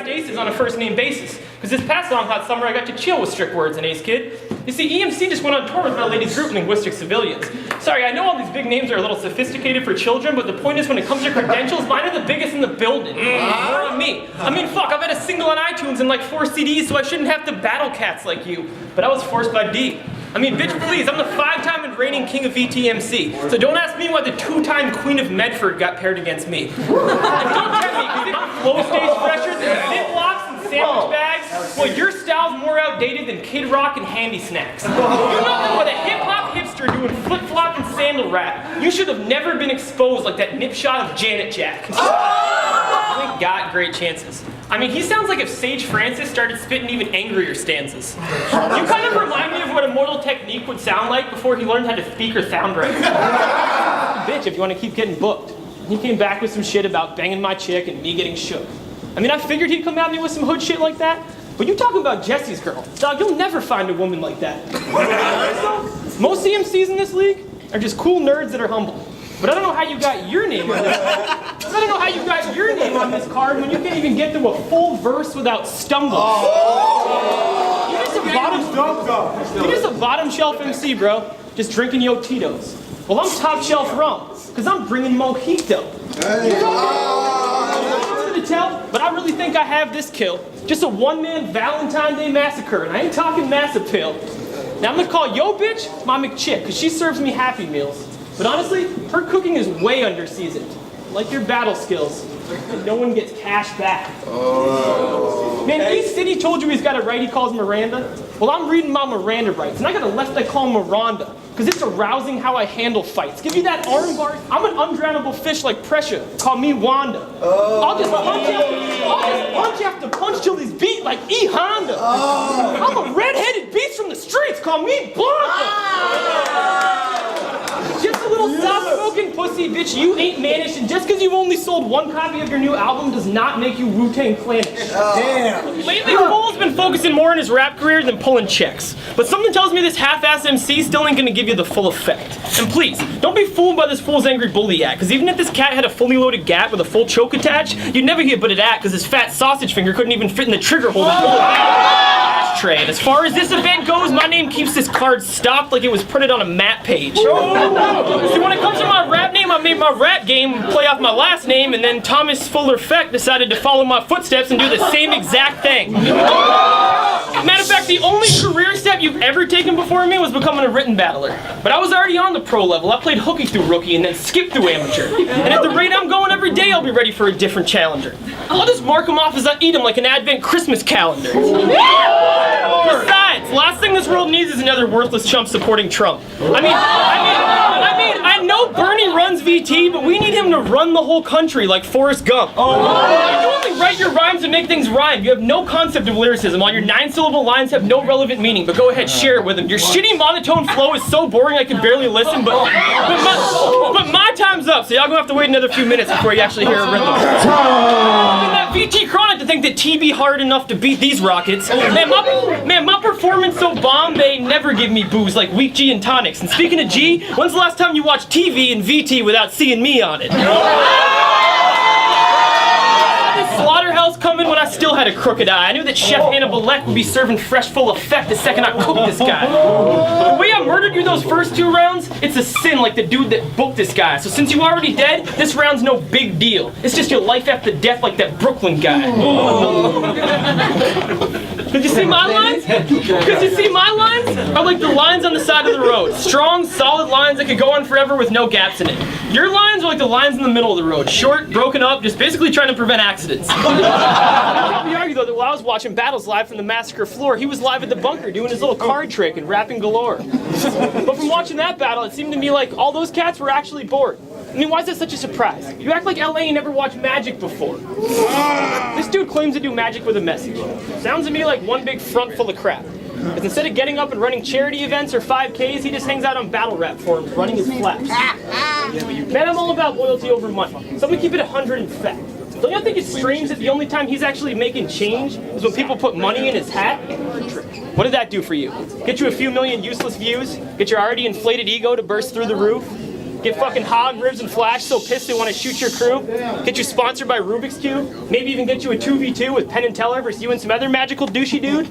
aces on a first name basis. Because this past song, Hot Summer, I got to chill with strict words and Ace Kid. You see, EMC just went on tour with my ladies group, Linguistic Civilians. Sorry, I know all these big names are a little sophisticated for children, but the point is when it comes to credentials, mine are the biggest in the building. More on me. I mean, fuck, I've had a single on iTunes and like 4 CDs, so I shouldn't have to battle cats like you. But I was forced by D. I mean, bitch, please, I'm the 5-time and reigning king of VTMC. So don't ask me why the 2-time queen of Medford got paired against me. And don't tempt me, because my flow stays fresher than Ziplocs and sandwich bags. Well, your style's more outdated than Kid Rock and Handy Snacks. You're nothing but a hip-hop hipster doing flip-flop and sandal rap. You should have never been exposed like that nip shot of Janet Jack. We got great chances. I mean, he sounds like if Sage Francis started spitting even angrier stanzas. You kind of remind me of what Immortal Technique would sound like before he learned how to speak or sound right. Bitch, if you want to keep getting booked. He came back with some shit about banging my chick and me getting shook. I mean, I figured he'd come at me with some hood shit like that, but you talking about Jesse's girl. Dog, you'll never find a woman like that. Most CMCs in this league are just cool nerds that are humble. But I don't know how you got your name on this. I don't know how you got your name on this card when you can't even get through a full verse without stumbling. You're just a bottom shelf MC, bro. Just drinking Yo Tito's. Well, I'm top shelf rum, because I'm bringing mojito. To tell, but I really think I have this kill. Just a one-man Valentine Day massacre, and I ain't talking massive pill. Now I'm gonna call yo bitch my McChick, because she serves me Happy Meals. But honestly, her cooking is way under-seasoned. Like your battle skills. And no one gets cash back. Man, East City told you he's got a right he calls Miranda. Well, I'm reading my Miranda rights, and I got a left I call Miranda. Because it's arousing how I handle fights. Give you that arm bar. I'm an undrownable fish like pressure. Call me Wanda. I'll just punch after punch till he's beat like E. Honda. I'm a red-headed beast from the streets. Call me Blanca. Just a little soft-spoken pussy, bitch. You ain't mannish, and just because you've only sold 1 copy of your new album does not make you Wu-Tang Clanish. Damn. Lately, Cole's been focusing more on his rap career than pulling checks. But something tells me this half-ass MC still ain't gonna give you the full effect. And please, don't be fooled by this fool's angry bully act, because even if this cat had a fully loaded gat with a full choke attached, you'd never get but at that, because his fat sausage finger couldn't even fit in the trigger hole. Ashtray. And as far as this event goes, my name keeps this card stocked like it was printed on a map page. See, when it comes to my rap name, I made my rap game play off my last name, and then Thomas FULLEFEKT decided to follow my footsteps and do the same exact thing. Matter of fact, the only career step you've ever taken before me was becoming a written battler. But I was already on the pro level. I played hooky through rookie and then skipped through amateur. And at the rate I'm going every day, I'll be ready for a different challenger. I'll just mark them off as I eat them like an Advent Christmas calendar. Besides, last thing this world needs is another worthless chump supporting Trump. I know Bernie runs VT, but we need him to run the whole country like Forrest Gump. You only write your rhymes and make things rhyme. You have no concept of lyricism. All your 9-syllable lines have no relevant meaning, but go ahead, share it with him. Your shitty monotone flow is so boring I can barely listen, but my time's up, so y'all gonna have to wait another few minutes before you actually hear a rhythm. That VT Chronic to think that TB hard enough to beat these rockets. Man, my performance so bomb, they never give me booze like weak G and tonics. And speaking of G, when's the last time you watched TV and VT without seeing me on it? This slaughterhouse coming when I still had a crooked eye. I knew that Chef Hannibal Leck would be serving fresh FULLEFEKT the second I cooked this guy. The way I murdered you those first 2 rounds, it's a sin like the dude that booked this guy. So since you already dead, this round's no big deal. It's just your life after death like that Brooklyn guy. Could you see my lines? Could you see my lines? Are like the lines on the side of the road. Strong, solid lines that could go on forever with no gaps in it. Your lines are like the lines in the middle of the road. Short, broken up, just basically trying to prevent accidents. Let me argue though that while I was watching battles live from the massacre floor, he was live at the bunker doing his little card trick and rapping galore. But from watching that battle, it seemed to me like all those cats were actually bored. I mean, why is that such a surprise? You act like LA never watched Magic before. This dude claims to do magic with a message. Sounds to me like one big front full of crap. Because instead of getting up and running charity events or 5Ks, he just hangs out on battle rap forums running his flaps. Man, I'm all about loyalty over money. So I'm gonna keep it 100 in fact. Don't you think it's strange that the only time he's actually making change is when people put money in his hat? What did that do for you? Get you a few million useless views? Get your already inflated ego to burst through the roof? Get fucking hog ribs and flash so pissed they want to shoot your crew? Get you sponsored by Rubik's Cube? Maybe even get you a 2v2 with Penn and Teller versus you and some other magical douchey dude?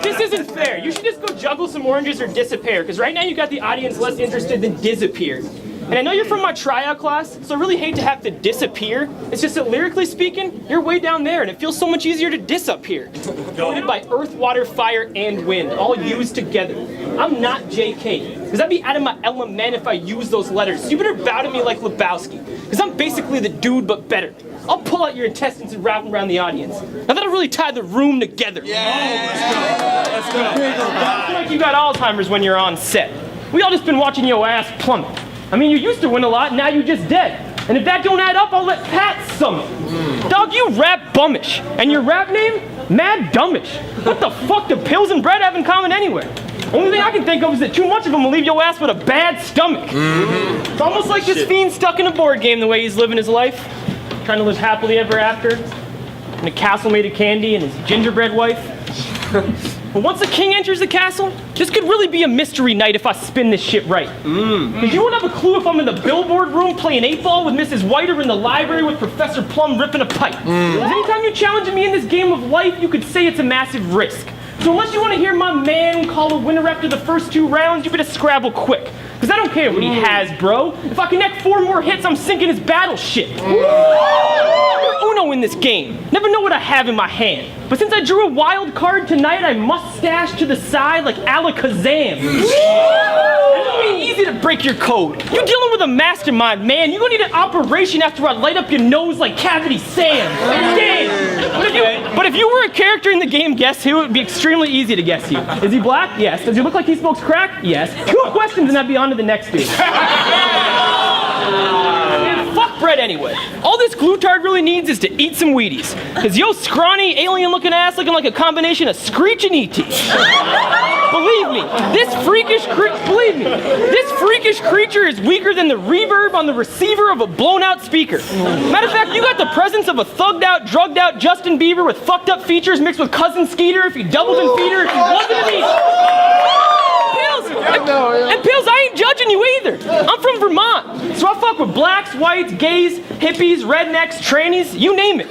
This isn't fair. You should just go juggle some oranges or disappear, because right now you got the audience less interested than disappear. And I know you're from my tryout class, so I really hate to have to disappear. It's just that lyrically speaking, you're way down there, and it feels so much easier to diss up here. Voted by earth, water, fire, and wind, all used together. I'm not JK, because I'd be out of my element if I use those letters. So you better bow to me like Lebowski, because I'm basically the dude, but better. I'll pull out your intestines and wrap them around the audience. Now that'll really tie the room together. Yeah, let's go. I feel like you got Alzheimer's when you're on set. We all just been watching your ass plummet. I mean, you used to win a lot, now you just dead. And if that don't add up, I'll let Pat sum it. Dog, you rap bummish. And your rap name? Mad Dumbish. What the fuck do pills and bread have in common anyway? Only thing I can think of is that too much of them will leave your ass with a bad stomach. It's almost like this fiend stuck in a board game the way he's living his life. Trying to live happily ever after. In a castle made of candy and his gingerbread wife. But once the king enters the castle, this could really be a mystery night if I spin this shit right. Because you won't have a clue if I'm in the billboard room playing 8-ball with Mrs. White or in the library with Professor Plum ripping a pipe. Because anytime you challenge me in this game of life, you could say it's a massive risk. So unless you want to hear my man call a winner after the first 2 rounds, you better scrabble quick. Because I don't care what he has, bro. If I connect 4 more hits, I'm sinking his battleship. We're Uno in this game. Never know what I have in my hand. But since I drew a wild card tonight, I must stash to the side like Alakazam. It'll be easy to break your code. You dealing with a mastermind, man. You're gonna need an operation after I light up your nose like Cavity Sam. Damn. But if you were a character in the game Guess Who, it would be extremely easy to guess you. Is he black? Yes. Does he look like he smokes crack? Yes. 2 questions and I'd be on to the next dude. Man, fuck bread anyway. All this glutard really needs is to eat some Wheaties. Cause yo scrawny, alien-looking ass looking like a combination of Screech and E.T. Believe me, this freakish creature is weaker than the reverb on the receiver of a blown-out speaker. Matter of fact, you got the presence of a thugged-out, drugged-out Justin Bieber with fucked-up features mixed with Cousin Skeeter if he doubled in feeder if he wasn't an eat. And Pills, I ain't judging you either. I'm from Vermont, so I fuck with blacks, whites, gays, hippies, rednecks, trannies, you name it.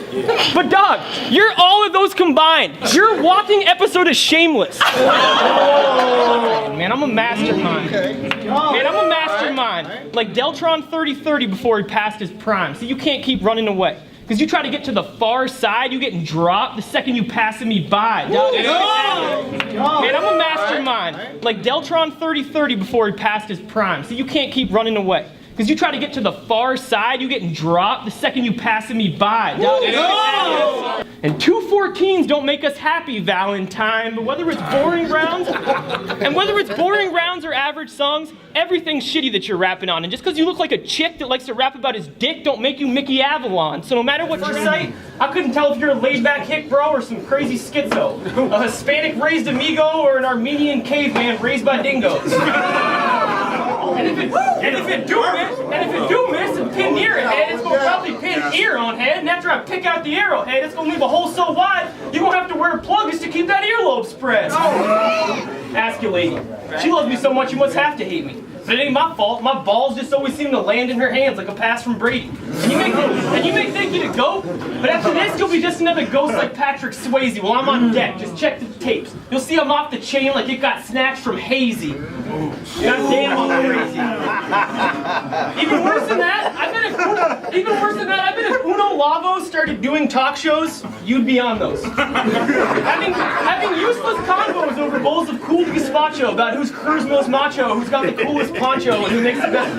But dog, you're all of those combined. You're a walking episode of Shameless. Man, I'm a mastermind. Man, I'm a mastermind. Like Deltron 3030 before he passed his prime, so you can't keep running away. Because you try to get to the far side, you getting dropped the second you passing me by. Man, I'm a mastermind. Like Deltron 3030 before he passed his prime, so you can't keep running away. Because you try to get to the far side, you getting dropped the second you passing me by. And 214s don't make us happy, Valentine. But whether it's boring rounds, or average songs, everything's shitty that you're rapping on. And just because you look like a chick that likes to rap about his dick, don't make you Mickey Avalon. So no matter what you say, I couldn't tell if you're a laid-back hick bro or some crazy schizo, a Hispanic-raised amigo or an Armenian caveman raised by dingoes. And if it do miss and pin near a head, it's gonna probably pin ear on head, and after I pick out the arrowhead, it's gonna leave a hole so wide, you're gonna have to wear a plug just to keep that earlobe spread. Ask your lady. She loves me so much, you must have to hate me. But it ain't my fault. My balls just always seem to land in her hands like a pass from Brady. And you may think you're the GOAT, but after this, you'll be just another ghost like Patrick Swayze while I'm on deck. Just check the tapes. You'll see I'm off the chain like it got snatched from Hazy. Goddamn, I'm crazy. Even worse than that, I bet if Uno Lavo started doing talk shows, you'd be on those. Having useless convos over bowls of cool gazpacho about whose crew's most macho, who's got the coolest poncho, and who makes the best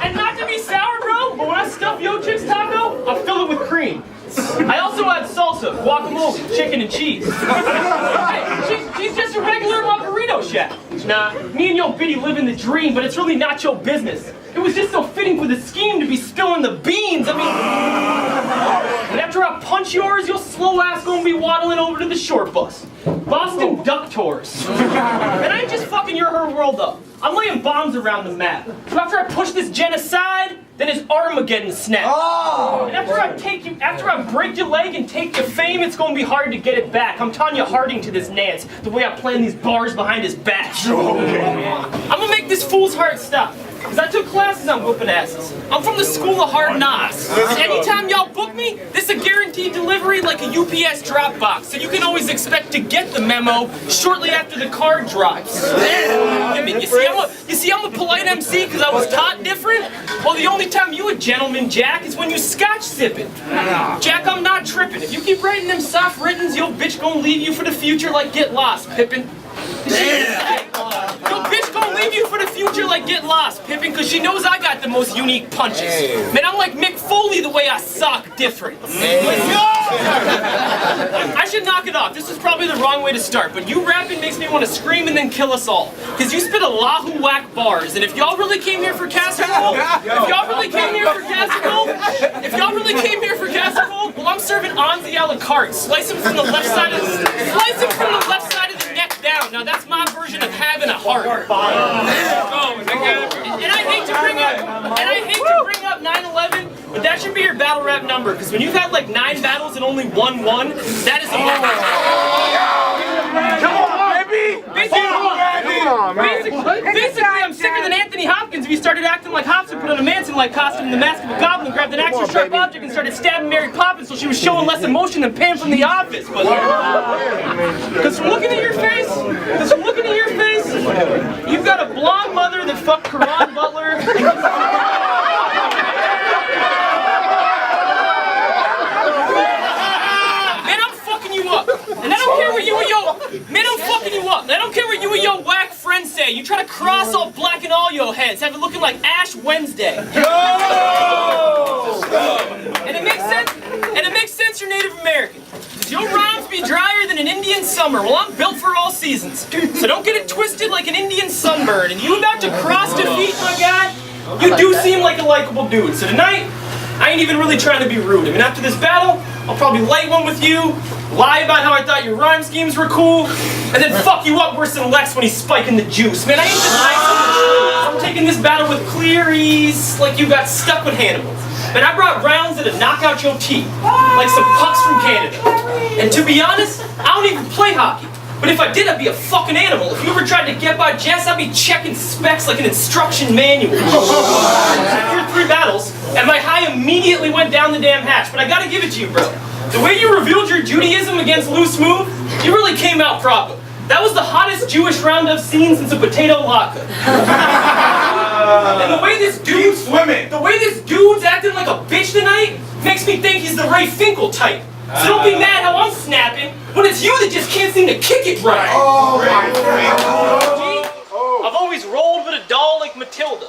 And not to be sour, bro, but when I stuff yo chick's taco, I fill it with cream. I also add salsa, guacamole, chicken, and cheese. Hey, she's just a regular burrito shack. Nah, me and yo Biddy live in the dream, but it's really not your business. It was just so fitting for the scheme to be spilling the beans. I mean, and after I punch yours, your slow ass gonna be waddling over to the short bus. Boston Duck Tours. And I ain't just fucking her world up. I'm laying bombs around the map. So after I push this gen aside, then his Armageddon snap. Oh! And after I break your leg and take your fame, it's gonna be hard to get it back. I'm Tanya Harding to this Nance, the way I plan these bars behind his back. I'm gonna make this fool's heart stop. Because I took classes on whooping asses. I'm from the school of hard knocks. Anytime y'all book me, this is a guaranteed delivery like a UPS drop box. So you can always expect to get the memo shortly after the card drops. I mean, you see, I'm a polite MC because I was taught different? Well, the only time you a gentleman, Jack, is when you scotch sipping. Jack, I'm not tripping. If you keep writing them soft writtens, your bitch gonna leave you for the future like Get Lost, Pippin. Yo, bitch gonna leave you for the future like Get Lost, Pippin, because she knows I got the most unique punches. Man, I'm like Mick Foley the way I sock different. I should knock it off. This is probably the wrong way to start, but you rapping makes me want to scream and then kill us all. Because you spit a lahu whack bars, and if y'all really came here for casserole, well, I'm serving Anzi a la carte. Slice him from the left side of the neck down. Now that's my version of having a heart. And I hate to bring up 9/11, but that should be your battle rap number. Because when you've had like 9 battles and only won 1, that is a Come on, baby! Basically, I'm sicker than Anthony Hopkins if he started acting like Hops and put on a Manson-like costume in the Mask of a Goblin, grabbed an extra sharp object and started stabbing Mary Poppins so she was showing less emotion than Pam from The Office. Because from looking at your face, you've got a blonde mother that fucked Karan Butler. And I don't care what you and your man, I'm fucking you up. I don't care what you and your whack friends say. You try to cross all black in all your heads, have it looking like Ash Wednesday. And it makes sense you're Native American. Your rhymes be drier than an Indian summer. Well, I'm built for all seasons. So don't get it twisted like an Indian sunburn. And you about to cross defeat, my guy? You do seem like a likable dude. So tonight, I ain't even really trying to be rude. I mean, after this battle, I'll probably light one with you, lie about how I thought your rhyme schemes were cool, and then fuck you up worse than Lex when he's spiking the juice. Man, I ain't just nice. I'm taking this battle with clear ease, like you got stuck with Hannibal. Man, I brought rounds that'd knock out your teeth, like some pucks from Canada. And to be honest, I don't even play hockey. But if I did, I'd be a fucking animal. If you ever tried to get by Jess, I'd be checking specs like an instruction manual. After 3 battles, and my high immediately went down the damn hatch. But I gotta give it to you, bro. The way you revealed your Judaism against Lou Smooth, you really came out proper. That was the hottest Jewish round I've seen since a potato latke. And the way this dude's acting like a bitch tonight makes me think he's the Ray Finkel type. So don't be mad how I'm snapping when it's you that just can't seem to kick it right. I've always rolled with a doll like Matilda.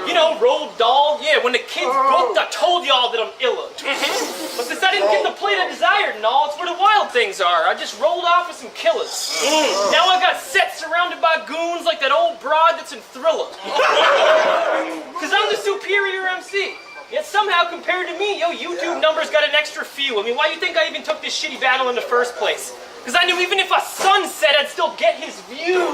You know, rolled doll. Yeah, when the kids booked, I told y'all that I'm illa. But since I didn't get the plate I desired and all, it's where the wild things are. I just rolled off with some killers. Now I got set surrounded by goons like that old broad that's in Thriller. Because I'm the superior MC. Yet somehow, compared to me, yo, YouTube numbers got an extra few. I mean, why do you think I even took this shitty battle in the first place? Because I knew even if a sunset, I'd still get his views.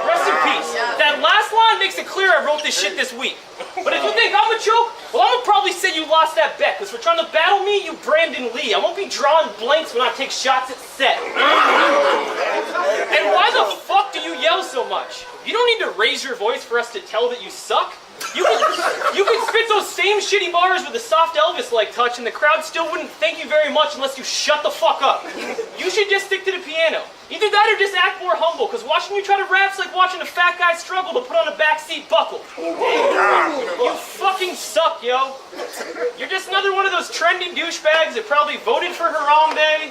Rest in peace. That last line makes it clear I wrote this shit this week. But if you think I'm a joke, well, I'm gonna probably say you lost that bet. Because for trying to battle me, you Brandon Lee. I won't be drawing blanks when I take shots at set. And why the fuck do you yell so much? You don't need to raise your voice for us to tell that you suck. You can spit those same shitty bars with a soft Elvis-like touch and the crowd still wouldn't thank you very much unless you shut the fuck up. You should just stick to the piano. Either that or just act more humble, because watching you try to rap's like watching a fat guy struggle to put on a backseat buckle. You fucking suck, yo. You're just another one of those trendy douchebags that probably voted for Harambe,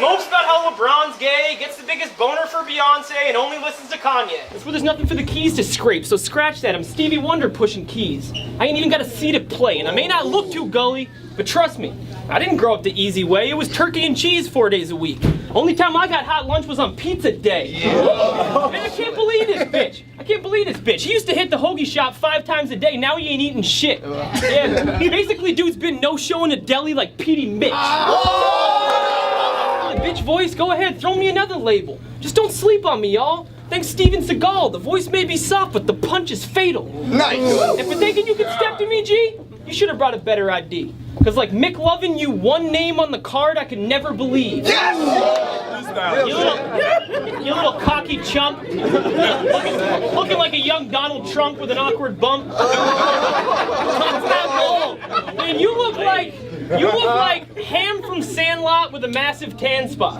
mopes about how LeBron's gay, gets the biggest boner for Beyonce, and only listens to Kanye. That's where there's nothing for the keys to scrape, so scratch that. I'm Stevie Wonder pushing keys. I ain't even got a seat to play, and I may not look too gully, but trust me, I didn't grow up the easy way. It was turkey and cheese 4 days a week. Only time I got hot lunch was on pizza day. Man, I can't believe this bitch. He used to hit the hoagie shop 5 times a day. Now he ain't eating shit. Yeah, basically, dude's been no-showing a deli like Petey Mitch. Bitch voice, go ahead, throw me another label. Just don't sleep on me, y'all. Thanks Steven Seagal. The voice may be soft, but the punch is fatal. Nice. If you're thinking you can step to me, G, you should have brought a better ID. Cause like Mick Lovin', you one name on the card I could never believe. Yes! You little cocky chump. looking like a young Donald Trump with an awkward bump. Man, you look like Ham from Sandlot with a massive tan spot.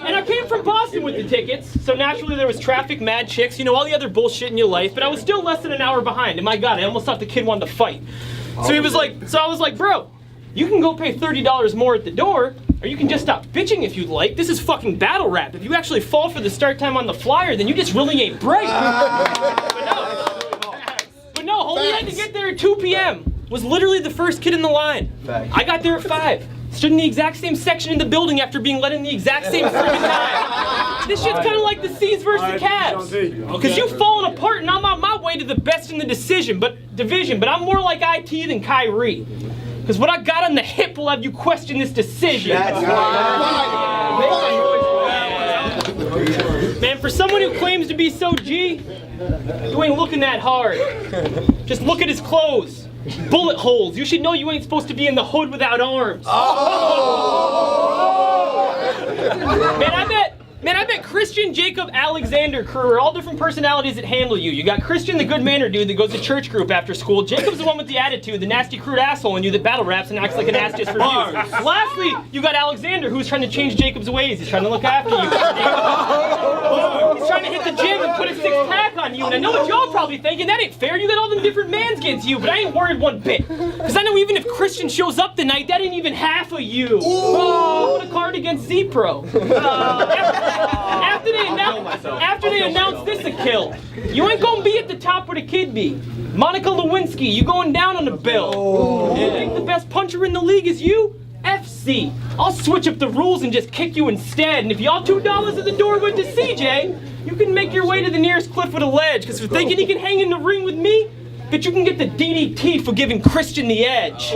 And I came from Boston with the tickets, so naturally there was traffic, mad chicks, you know, all the other bullshit in your life, but I was still less than an hour behind, and my God, I almost thought the kid wanted to fight. So I was like, bro, you can go pay $30 more at the door, or you can just stop bitching if you'd like. This is fucking battle rap. If you actually fall for the start time on the flyer, then you just really ain't bright. But no, homie had to get there at 2 p.m. Was literally the first kid in the line. I got there at 5. Stood in the exact same section in the building after being let in the exact same freaking time. This shit's kind of like the C's versus the Cavs. Because you've fallen apart and I'm on my way to the best in the division, but I'm more like IT than Kyrie. Because what I got on the hip will have you question this decision. Man, for someone who claims to be so G, you ain't looking that hard. Just look at his clothes. Bullet holes. You should know you ain't supposed to be in the hood without arms. Man, I bet Christian, Jacob, Alexander crew are all different personalities that handle you. You got Christian, the good manner dude that goes to church group after school. Jacob's the one with the attitude, the nasty crude asshole in you that battle raps and acts like an ass just for views. Lastly, you got Alexander who's trying to change Jacob's ways. He's trying to look after you. He's trying to hit the gym and put a six-pack on you. And I know what y'all probably thinking, that ain't fair. You got all them different mans against you, but I ain't worried one bit. Because I know even if Christian shows up tonight, that ain't even half of you. Put a card against Z-Pro. After they announce this a kill, you ain't gonna be at the top where the kid be. Monica Lewinsky, you going down on the bill. You think the best puncher in the league is you? FC. I'll switch up the rules and just kick you instead. And if y'all $2 at the door went to CJ, you can make your way to the nearest cliff with a ledge. Because for thinking he can hang in the ring with me, bet you can get the DDT for giving Christian the edge.